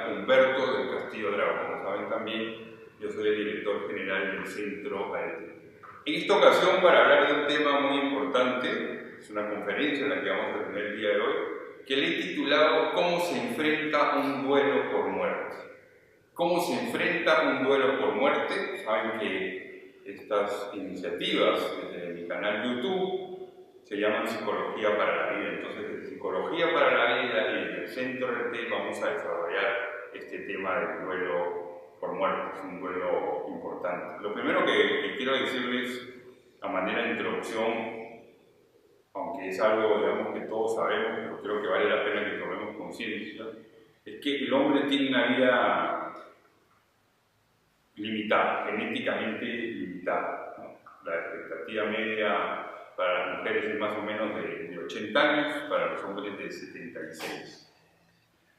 general Humberto del Castillo Drago. Como saben también, yo soy el director general del Centro AET. En esta ocasión, para hablar de un tema muy importante, es una conferencia en la que vamos a tener el día de hoy, que le he titulado ¿Cómo se enfrenta un duelo por muerte? ¿Cómo se enfrenta un duelo por muerte? Saben que estas iniciativas desde mi canal YouTube se llaman Psicología para la Vida. Entonces, desde Psicología para la Vida y desde el Centro RT vamos a desarrollar este tema del duelo por muerte. Es un duelo importante. Lo primero que quiero decirles a manera de introducción, aunque es algo, digamos, que todos sabemos, pero creo que vale la pena que tomemos conciencia, es que el hombre tiene una vida limitada, genéticamente limitada, ¿no? La expectativa media para las mujeres es más o menos de 80 años, para los hombres de 76.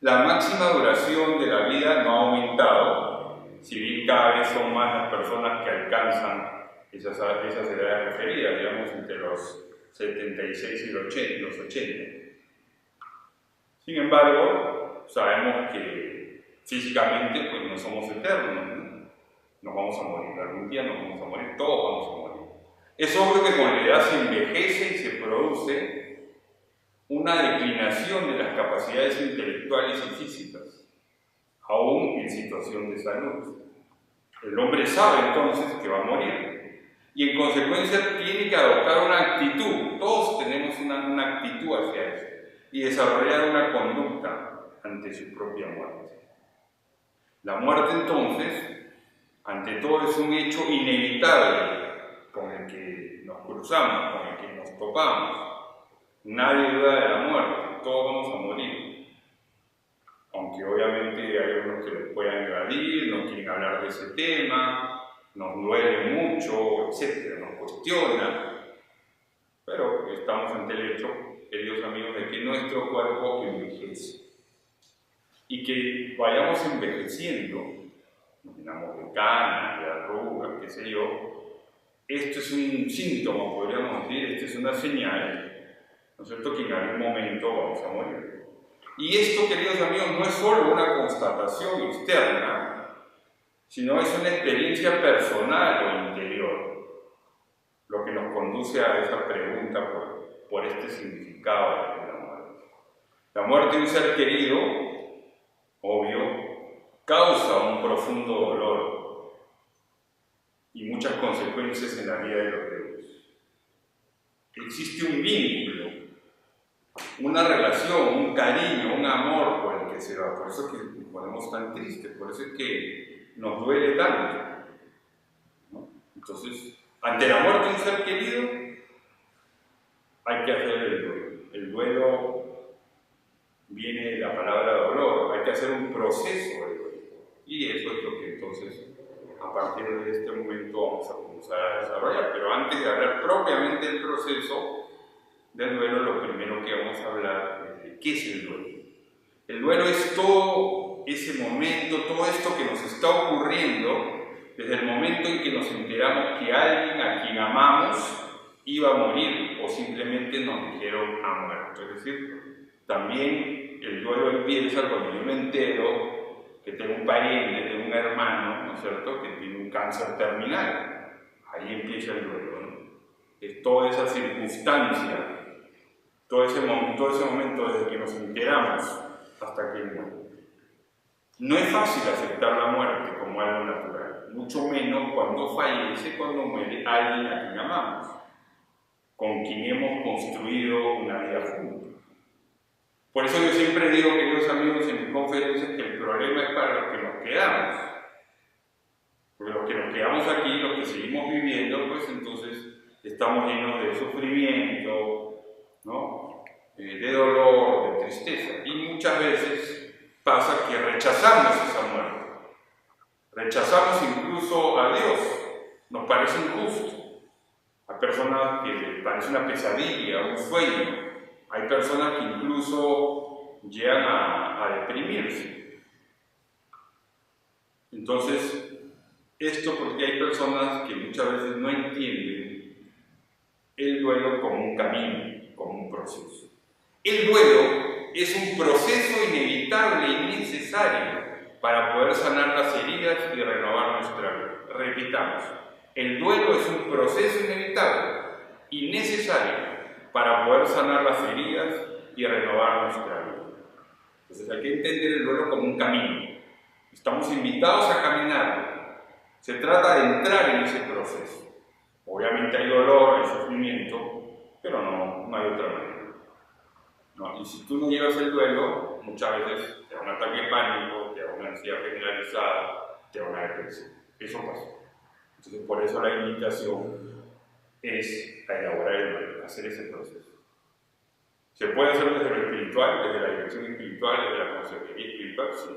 La máxima duración de la vida no ha aumentado, si bien cada vez son más las personas que alcanzan esas edades referidas, digamos, entre los 76 y los 80. Sin embargo, sabemos que físicamente pues, no somos eternos, ¿no? Nos vamos a morir, algún día nos vamos a morir, todos vamos a morir. Es obvio que con la edad se envejece y se produce una declinación de las capacidades intelectuales y físicas, aún en situación de salud. El hombre sabe entonces que va a morir y en consecuencia tiene que adoptar una actitud, todos tenemos una actitud hacia eso, y desarrollar una conducta ante su propia muerte. La muerte entonces, ante todo, es un hecho inevitable con el que nos cruzamos, con el que nos topamos. Nadie duda de la muerte, todos vamos a morir. Aunque obviamente hay algunos que lo puedan evadir, no quieren hablar de ese tema, nos duele mucho, etc., nos cuestiona. Pero estamos ante el hecho, queridos amigos, de que nuestro cuerpo envejece. Y que vayamos envejeciendo, nos llenamos de canas, de arrugas, qué sé yo. Esto es un síntoma, podríamos decir, esto es una señal, ¿no es cierto?, que en algún momento vamos a morir. Y esto, queridos amigos, no es solo una constatación externa, sino es una experiencia personal o interior, lo que nos conduce a esa pregunta por este significado de la muerte. La muerte de un ser querido, obvio, causa un profundo dolor y muchas consecuencias en la vida de los demás. Existe un vínculo, una relación, un cariño, un amor por el que se va. Por eso es que nos ponemos tan tristes, por eso es que nos duele tanto, ¿no? Entonces, ante la muerte de un ser querido, hay que hacer el duelo. El duelo viene de la palabra dolor, hay que hacer un proceso de duelo. Y eso es lo que entonces, a partir de este momento, vamos a comenzar a desarrollar. Pero antes de hablar propiamente del proceso del duelo, lo primero que vamos a hablar es de qué es el duelo. El duelo es todo ese momento, todo esto que nos está ocurriendo desde el momento en que nos enteramos que alguien a quien amamos iba a morir o simplemente nos dijeron ha muerto. Es decir, también el duelo empieza cuando yo me entero que tengo un pariente, tengo un hermano, ¿no es cierto?, que tiene un cáncer terminal. Ahí empieza el duelo, ¿no? Es toda esa circunstancia, todo ese momento desde que nos enteramos hasta que muere. No es fácil aceptar la muerte como algo natural, mucho menos cuando fallece, cuando muere alguien a quien amamos, con quien hemos construido una vida juntos. Por eso yo siempre digo, queridos amigos, en mis conferencias, que el problema es para los que nos quedamos. Porque los que nos quedamos aquí, los que seguimos viviendo, pues entonces estamos llenos de sufrimiento, ¿no?, de dolor, de tristeza. Y muchas veces pasa que rechazamos esa muerte. Rechazamos incluso a Dios. Nos parece injusto. Hay personas que les parece una pesadilla, un sueño. Hay personas que incluso llegan a deprimirse. Entonces, esto porque hay personas que muchas veces no entienden el duelo como un camino, como un proceso. El duelo es un proceso inevitable y necesario para poder sanar las heridas y renovar nuestra vida. Repitamos, el duelo es un proceso inevitable y necesario para poder sanar las heridas y renovar nuestra vida. Entonces hay que entender el duelo como un camino. Estamos invitados a caminar. Se trata de entrar en ese proceso. Obviamente hay dolor, hay sufrimiento, pero no hay otra manera. ¿No? Y si tú no llevas el duelo, muchas veces te da un ataque de pánico, te da una ansiedad generalizada, te da una depresión. Eso pasa. Entonces, por eso la invitación es a elaborar el duelo, a hacer ese proceso. Se puede hacer desde lo espiritual, desde la dirección espiritual, desde la consejería espiritual, sí.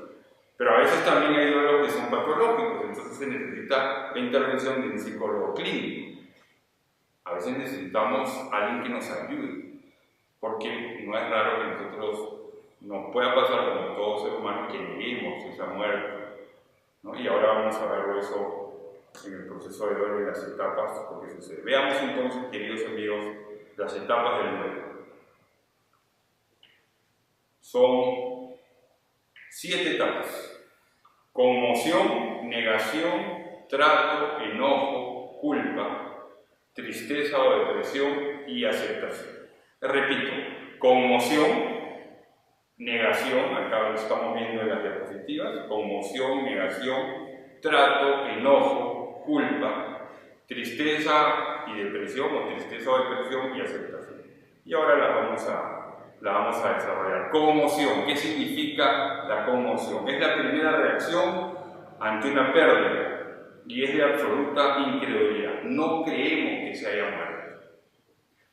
Pero a veces también hay duelos que son patológicos, entonces se necesita la intervención de un psicólogo clínico. A veces necesitamos a alguien que nos ayude, porque no es raro que nosotros nos pueda pasar como todo ser humano que neguemos esa muerte, ¿no? Y ahora vamos a ver eso en el proceso de duelo y las etapas, porque sucede. Veamos entonces, queridos amigos, las etapas del duelo. Son 7 etapas: conmoción, negación, trato, enojo, culpa, tristeza o depresión y aceptación. Repito, conmoción, negación, acá lo estamos viendo en las diapositivas, conmoción, negación, trato, enojo, culpa, tristeza y depresión, o tristeza o depresión y aceptación. Y ahora la vamos a desarrollar. Conmoción, ¿qué significa la conmoción? Es la primera reacción ante una pérdida y es de absoluta incredulidad. No creemos que se haya muerto,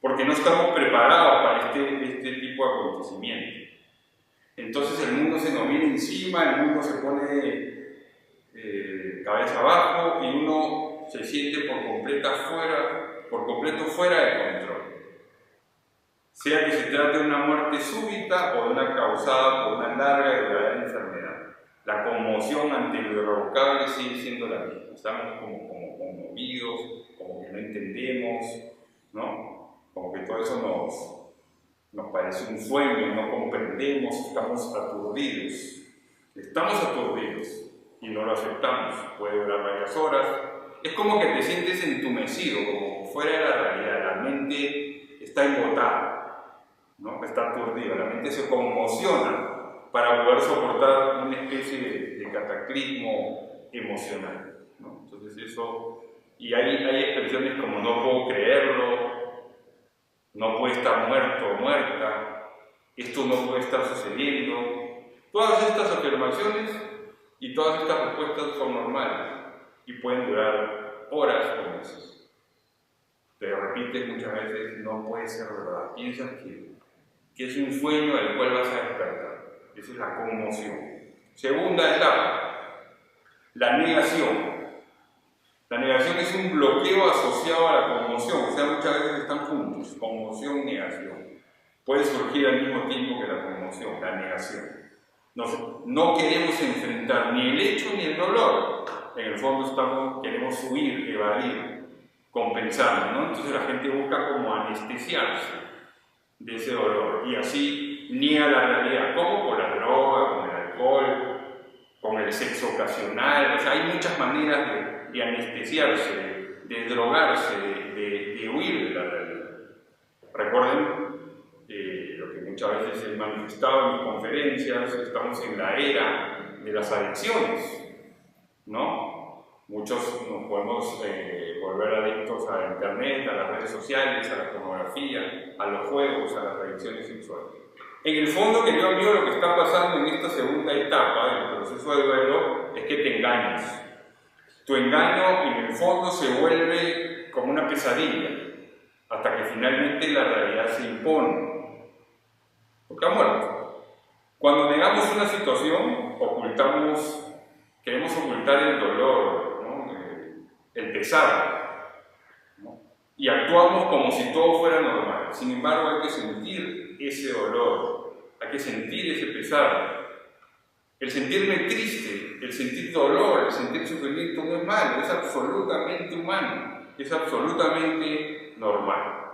porque no estamos preparados para este tipo de acontecimiento. Entonces el mundo se nos viene encima, el mundo se pone cabeza abajo y uno se siente por completo fuera de control. Sea que se trate de una muerte súbita o de una causada por una larga y duradera enfermedad. La conmoción ante lo irrevocable sigue siendo la misma. Estamos como conmovidos, como que no entendemos, ¿no? Como que todo eso nos parece un sueño, no comprendemos, estamos aturdidos. Estamos aturdidos y no lo aceptamos. Puede durar varias horas. Es como que te sientes entumecido, como fuera de la realidad. La mente está embotada, ¿no? Está aturdida. La mente se conmociona para poder soportar una especie de cataclismo emocional, ¿no? Entonces eso... Y hay expresiones como no puedo creerlo, no puede estar muerto o muerta, esto no puede estar sucediendo. Todas estas afirmaciones y todas estas respuestas son normales y pueden durar horas o meses. Pero repites muchas veces, no puede ser verdad. Piensas que es un sueño del cual vas a despertar. Esa es la conmoción. Segunda etapa, la negación. La negación es un bloqueo asociado a la conmoción, o sea, muchas veces están juntos, conmoción y negación. Puede surgir al mismo tiempo que la conmoción, la negación. No queremos enfrentar ni el hecho ni el dolor. En el fondo queremos huir, evadir, compensar, ¿no? Entonces la gente busca como anestesiarse de ese dolor y así niega la realidad. ¿Cómo? Con la droga, con el alcohol, con el sexo ocasional. O sea, hay muchas maneras de anestesiarse, de drogarse, de huir de la realidad. Recuerden lo que muchas veces he manifestado en mis conferencias, estamos en la era de las adicciones, ¿no? Muchos nos podemos volver adictos a internet, a las redes sociales, a la pornografía, a los juegos, a las adicciones sexuales. En el fondo, querido amigo, lo que está pasando en esta segunda etapa del proceso de duelo es que te engañas. Tu engaño en el fondo se vuelve como una pesadilla, hasta que finalmente la realidad se impone. Porque ha muerto. Cuando negamos una situación, queremos ocultar el dolor, ¿no? El pesar, ¿no? Y actuamos como si todo fuera normal. Sin embargo, hay que sentir ese dolor, hay que sentir ese pesar. El sentirme triste, el sentir dolor, el sentir sufrimiento no es malo, es absolutamente humano, es absolutamente normal.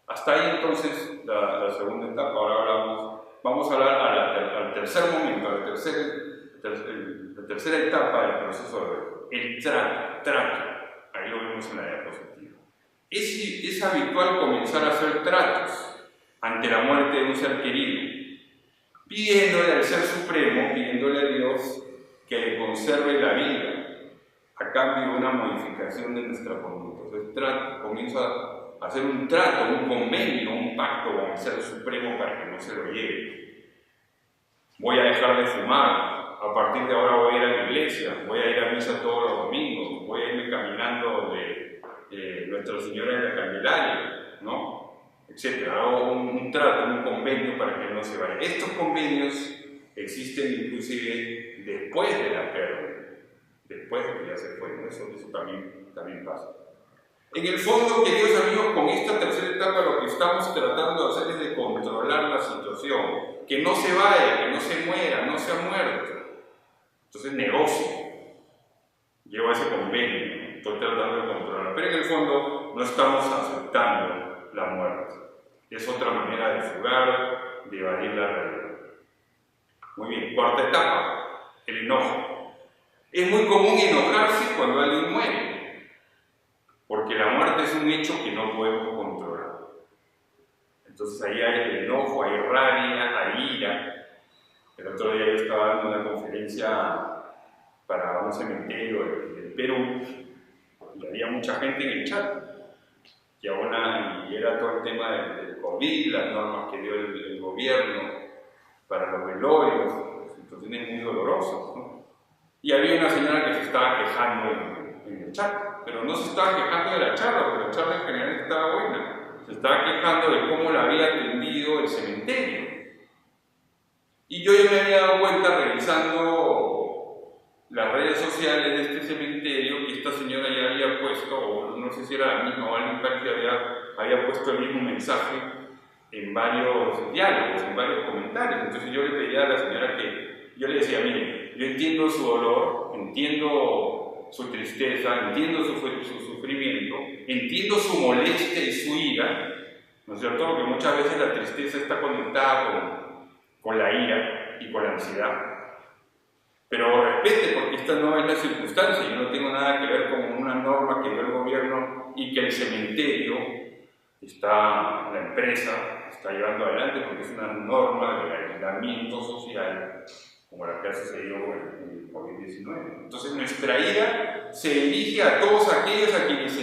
Hasta ahí entonces la segunda etapa. Ahora vamos a hablar al tercer momento, al tercer la tercera etapa del proceso de duelo, el trato. Ahí lo vemos en la diapositiva. Es habitual comenzar a hacer tratos ante la muerte de un ser querido, pidiéndole al Ser Supremo, pidiéndole a Dios que le conserve la vida a cambio de una modificación de nuestra conducta. Entonces comienzo a hacer un trato, un convenio, un pacto con el Ser Supremo para que no se lo lleve. Voy a dejar de fumar. A partir de ahora voy a ir a la iglesia, voy a ir a misa todos los domingos, voy a irme caminando de Nuestra Señora de la Candelaria, ¿no? Etcétera. Hago un trato, un convenio para que no se vaya. Estos convenios existen inclusive después de la pérdida, después de que ya se fue, ¿no? Eso también pasa. En el fondo, queridos amigos, con esta tercera etapa lo que estamos tratando de hacer es de controlar la situación, que no se vaya, que no se muera, no se ha muerto. Entonces negocio, llevo ese convenio, estoy tratando de controlar, pero en el fondo no estamos aceptando la muerte. Es otra manera de fugar, de evadir la realidad. Muy bien, cuarta etapa, el enojo. Es muy común enojarse cuando alguien muere, porque la muerte es un hecho que no podemos controlar. Entonces ahí hay enojo, hay rabia, hay ira. El otro día yo estaba dando una conferencia para un cementerio del Perú y había mucha gente en el chat. Y era todo el tema del COVID, las normas que dio el gobierno para los velorios, situaciones muy dolorosas, ¿no? Y había una señora que se estaba quejando en el chat, pero no se estaba quejando de la charla, porque la charla en general estaba buena. Se estaba quejando de cómo la había atendido el cementerio. Y yo ya me había dado cuenta, revisando las redes sociales de este cementerio, que esta señora ya había puesto, o no sé si era la misma o alguien que había puesto el mismo mensaje en varios diálogos, en varios comentarios. Entonces yo le pedía a la señora yo le decía, mire, yo entiendo su dolor, entiendo su tristeza, entiendo su sufrimiento, entiendo su molestia y su ira, ¿no es cierto? Porque muchas veces la tristeza está conectada con la ira y con la ansiedad. Pero respete, porque esta no es la circunstancia, yo no tengo nada que ver con una norma que dio el gobierno y que el cementerio la empresa está llevando adelante, porque es una norma de aislamiento social como la que ha sucedido con el COVID-19. Entonces nuestra ira se dirige a todos aquellos a quienes nos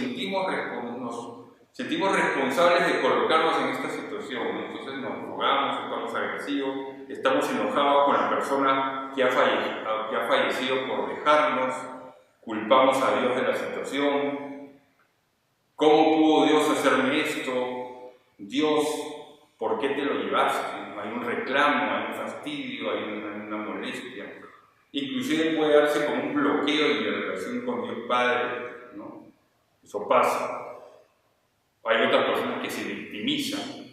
sentimos responsables de colocarnos en esta situación. Entonces nos rogamos, estamos agresivos, estamos enojados con la persona que ha fallecido por dejarnos, culpamos a Dios de la situación. ¿Cómo pudo Dios hacerme esto? Dios, ¿por qué te lo llevaste? Hay un reclamo, hay un fastidio, hay una molestia. Inclusive puede darse como un bloqueo en mi relación con Dios Padre, ¿no? Eso pasa. Hay otras personas que se victimizan,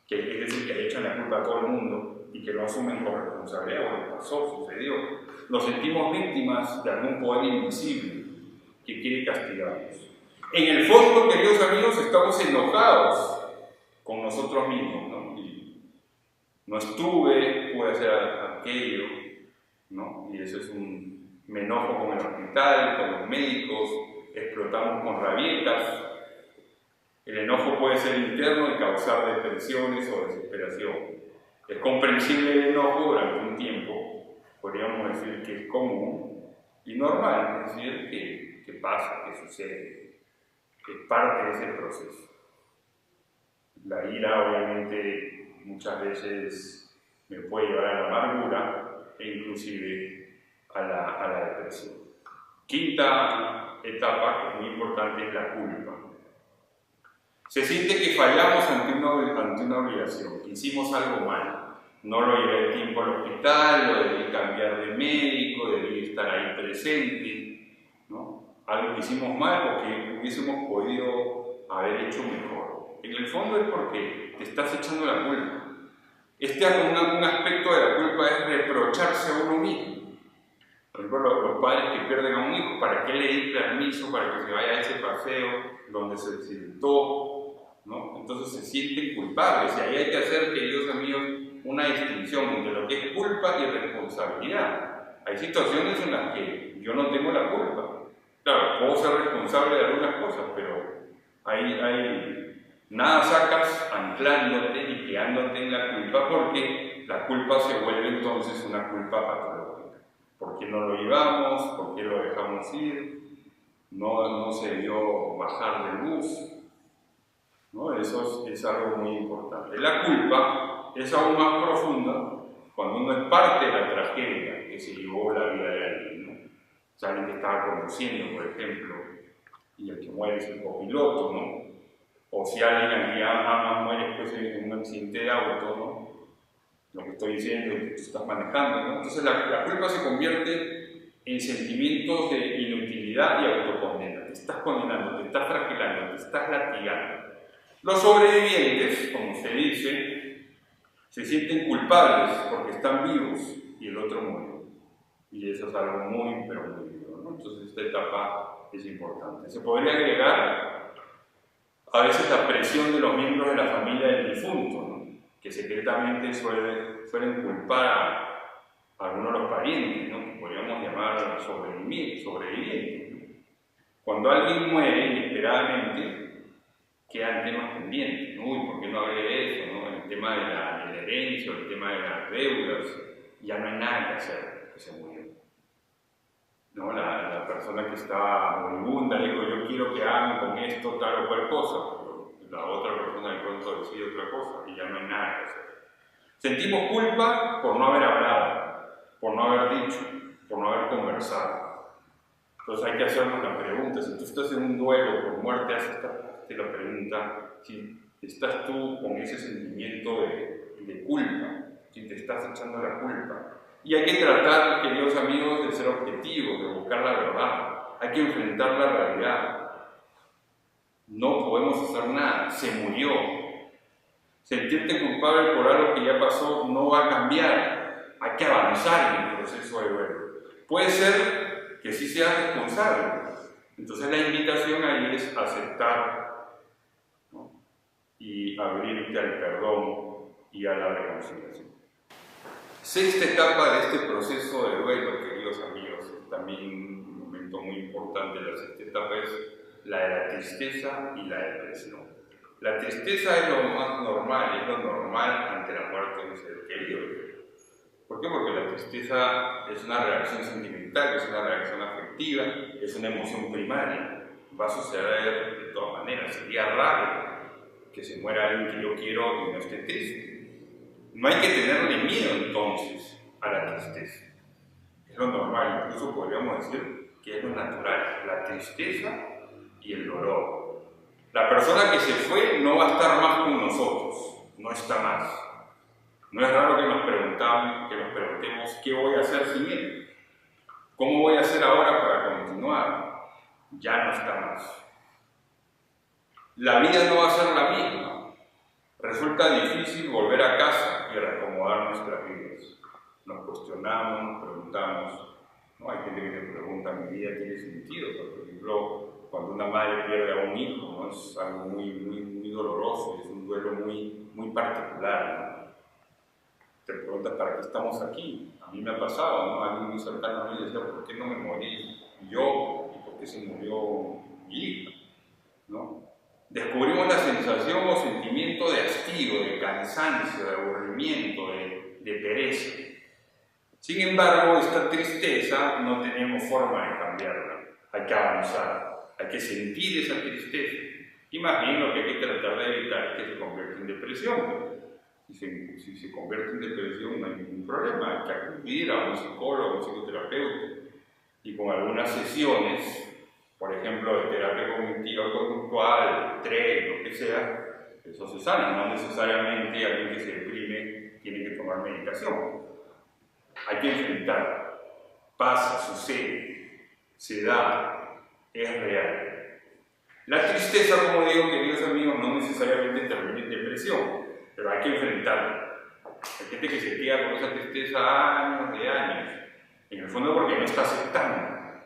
que es decir, que le echan la culpa a todo el mundo y que lo asumen con responsabilidad. Bueno, pasó, sucedió. Nos sentimos víctimas de algún poder invisible que quiere castigarnos. En el fondo, queridos amigos, estamos enojados con nosotros mismos, ¿no? Y no estuve, pude hacer aquello, ¿no? Y eso es me enojo con el hospital, con los médicos, explotamos con rabietas. El enojo puede ser interno y causar depresiones o desesperación. Es comprensible el enojo durante un tiempo, podríamos decir que es común y normal, es decir, que pasa, que sucede, que es parte de ese proceso. La ira, obviamente, muchas veces me puede llevar a la amargura e inclusive a la depresión. Quinta etapa, que es muy importante, es la culpa. Se siente que fallamos ante una obligación, que hicimos algo mal. No lo llevé a tiempo al hospital, lo debí cambiar de médico, debí estar ahí presente, ¿no? Algo que hicimos mal o que hubiésemos podido haber hecho mejor. En el fondo es porque te estás echando la culpa. Un aspecto de la culpa es reprocharse a uno mismo. Por ejemplo, los padres que pierden a un hijo, ¿para qué le di permiso para que se vaya a ese paseo donde se accidentó? ¿No? Entonces se sienten culpables y ahí hay que hacer, queridos amigos, una distinción entre lo que es culpa y responsabilidad. Hay situaciones en las que yo no tengo la culpa. Claro, puedo ser responsable de algunas cosas, pero nada sacas anclándote y quedándote en la culpa, porque la culpa se vuelve entonces una culpa patológica. ¿Por qué no lo llevamos? ¿Por qué lo dejamos ir? No se vio bajar de luz, ¿no? Eso es algo muy importante. La culpa es aún más profunda cuando uno es parte de la tragedia que se llevó la vida de alguien, ¿no? O sea, alguien que estaba conduciendo, por ejemplo, y el que muere es el copiloto, ¿no? O si alguien a quien amas muere pues, en un accidente de auto, ¿no? Lo que estoy diciendo es que tú estás manejando, ¿no? Entonces la culpa se convierte en sentimientos de inutilidad y autocondena. Te estás condenando, te estás fragilando, te estás latigando. Los sobrevivientes, como se dice, se sienten culpables porque están vivos y el otro murió. Y eso es algo muy, pero muy duro, ¿no? Entonces esta etapa es importante. Se podría agregar a veces la presión de los miembros de la familia del difunto, ¿no? Que secretamente suelen culpar a algunos de los parientes, ¿no? Que podríamos llamar sobrevivientes, ¿no? Cuando alguien muere inesperadamente, quedan temas pendientes, ¿no? Uy, ¿por qué no hablé de eso, ¿no? El tema de la herencia, el tema de las deudas, ya no hay nada que hacer, que se murió, ¿no? La persona que estaba moribunda dijo, yo quiero que hagan con esto tal o cual cosa, pero la otra persona de pronto decide otra cosa y ya no hay nada que hacer. Sentimos culpa por no haber hablado, por no haber dicho, por no haber conversado. Entonces hay que hacernos la pregunta, si tú estás en un duelo por muerte, hazte la pregunta si estás tú con ese sentimiento de culpa, si te estás echando la culpa. Y hay que tratar, queridos amigos, de ser objetivos, de buscar la verdad. Hay que enfrentar la realidad. No podemos hacer nada, se murió. Sentirte culpable por algo que ya pasó no va a cambiar. Hay que avanzar en el proceso de duelo. Puede ser que sí seas responsable. Entonces la invitación ahí es aceptar, ¿no? Y abrirte al perdón y a la reconciliación. Sexta etapa de este proceso de duelo, queridos amigos, también un momento muy importante. La sexta etapa es la de la tristeza y la depresión. La tristeza es lo más normal, es lo normal ante la muerte de un ser querido. ¿Por qué? Porque la tristeza es una reacción sentimental, es una reacción afectiva, es una emoción primaria. Va a suceder de todas maneras. Sería raro que se muera alguien que yo quiero y no esté triste. No hay que tenerle miedo entonces a la tristeza. Es lo normal, incluso podríamos decir que es lo natural, la tristeza y el dolor. La persona que se fue no va a estar más con nosotros, no está más. No es raro que nos preguntemos qué voy a hacer sin él, cómo voy a hacer ahora para continuar. Ya no está más. La vida no va a ser la misma. Resulta difícil volver a casa y reacomodar nuestras vidas. Nos cuestionamos, nos preguntamos, ¿no? Hay gente que te pregunta, ¿mi vida tiene sentido? Por ejemplo, cuando una madre pierde a un hijo, ¿no? Es algo muy doloroso, es un duelo muy particular, ¿no? Te preguntas, ¿para qué estamos aquí? A mí me ha pasado, ¿no? Alguien muy cercano a mí decía, ¿por qué no me morí yo? ¿Y por qué se murió mi hija? ¿No? Descubrimos la sensación o sentimiento de hastío, de cansancio, de aburrimiento, de pereza. Sin embargo, esta tristeza no tenemos forma de cambiarla. Hay que avanzar, hay que sentir esa tristeza. Y más bien lo que hay que tratar de evitar es que se convierta en depresión. Si se convierte en depresión no hay ningún problema, hay que acudir a un psicólogo, a un psicoterapeuta. Y con algunas sesiones, por ejemplo, de terapia cognitiva conductual, TREC, lo que sea, eso se sana. No necesariamente alguien que se deprime tiene que tomar medicación. Hay que enfrentar. Pasa, sucede, se da, es real. La tristeza, como digo, queridos amigos, no necesariamente termina en depresión, pero hay que enfrentarla. Hay gente que se queda con esa tristeza años de años, en el fondo porque no está aceptando,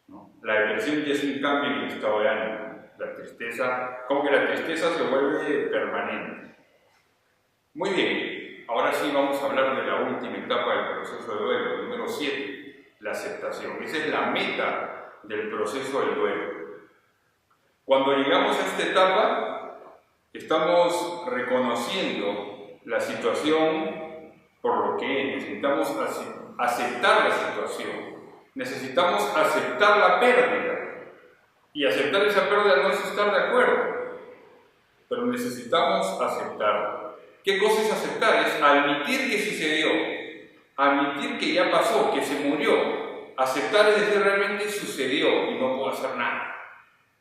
¿no? La depresión ya es un cambio en el estado de ánimo. La tristeza, como que la tristeza se vuelve permanente. Muy bien, ahora sí vamos a hablar de la última etapa del proceso de duelo, el número 7, la aceptación. Esa es la meta del proceso del duelo. Cuando llegamos a esta etapa, estamos reconociendo la situación por lo que es. Necesitamos aceptar la situación. Necesitamos aceptar la pérdida. Y aceptar esa pérdida no es estar de acuerdo, pero necesitamos aceptar. ¿Qué cosa es aceptar? Es admitir que sucedió, admitir que ya pasó, que se murió. Aceptar es decir, realmente sucedió y no puedo hacer nada.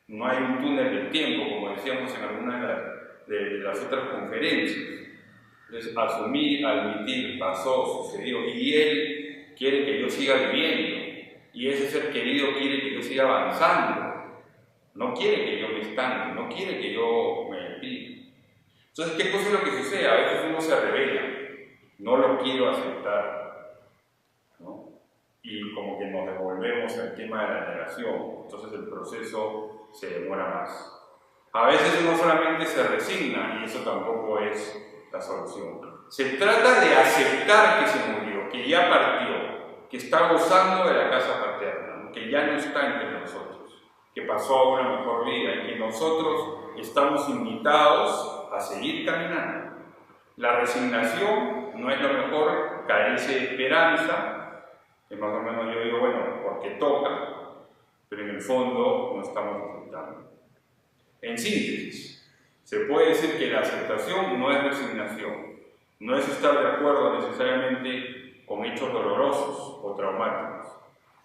No hay un túnel del tiempo, como decíamos en alguna de las otras conferencias. Es asumir, admitir, pasó, sucedió, y Él quiere que yo siga viviendo, y ese ser querido quiere que yo siga avanzando. No quiere que yo me estanque, no quiere que yo me pida. Entonces, ¿qué cosa es lo que sucede? A veces uno se revela, no lo quiero aceptar, ¿no? Y como que nos devolvemos al tema de la negación, entonces el proceso se demora más. A veces uno solamente se resigna y eso tampoco es la solución. Se trata de aceptar que se murió, que ya partió, que está gozando de la casa paterna, que ya no está entre nosotros, que pasó a una mejor vida y que nosotros estamos invitados a seguir caminando. La resignación no es lo mejor, carece de esperanza, que más o menos yo digo, bueno, porque toca, pero en el fondo no estamos aceptando. En síntesis, se puede decir que la aceptación no es resignación, no es estar de acuerdo necesariamente con hechos dolorosos o traumáticos.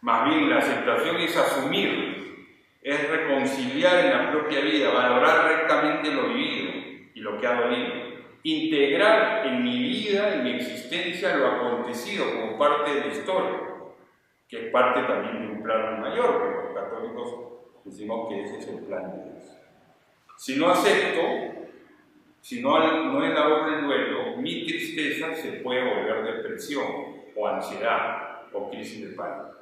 Más bien, la aceptación es asumir, es reconciliar en la propia vida, valorar rectamente lo vivido y lo que ha dolido, integrar en mi vida, en mi existencia, lo acontecido como parte de la historia, que es parte también de un plan mayor, que los católicos decimos que ese es el plan de Dios. Si no acepto, si no elaboro el duelo, mi tristeza se puede volver depresión o ansiedad o crisis de pánico.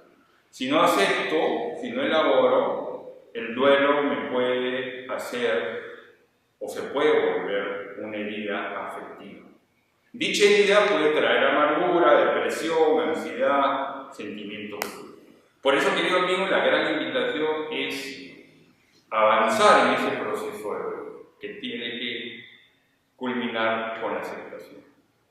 Si no acepto, si no elaboro, el duelo me puede hacer o se puede volver una herida afectiva. Dicha herida puede traer amargura, depresión, ansiedad, sentimientos. Por eso, querido amigo, la gran invitación es avanzar en ese proceso de duelo, que tiene que culminar con la aceptación.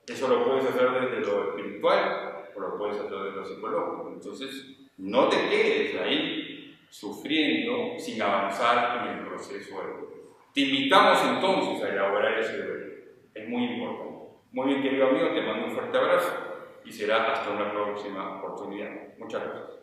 Eso lo puedes hacer desde lo espiritual o lo puedes hacer desde lo psicológico. Entonces, no te quedes ahí sufriendo sin avanzar en el proceso de duelo. Te invitamos entonces a elaborar ese duelo. Es muy importante. Muy bien, querido amigo, te mando un fuerte abrazo y será hasta una próxima oportunidad. Muchas gracias.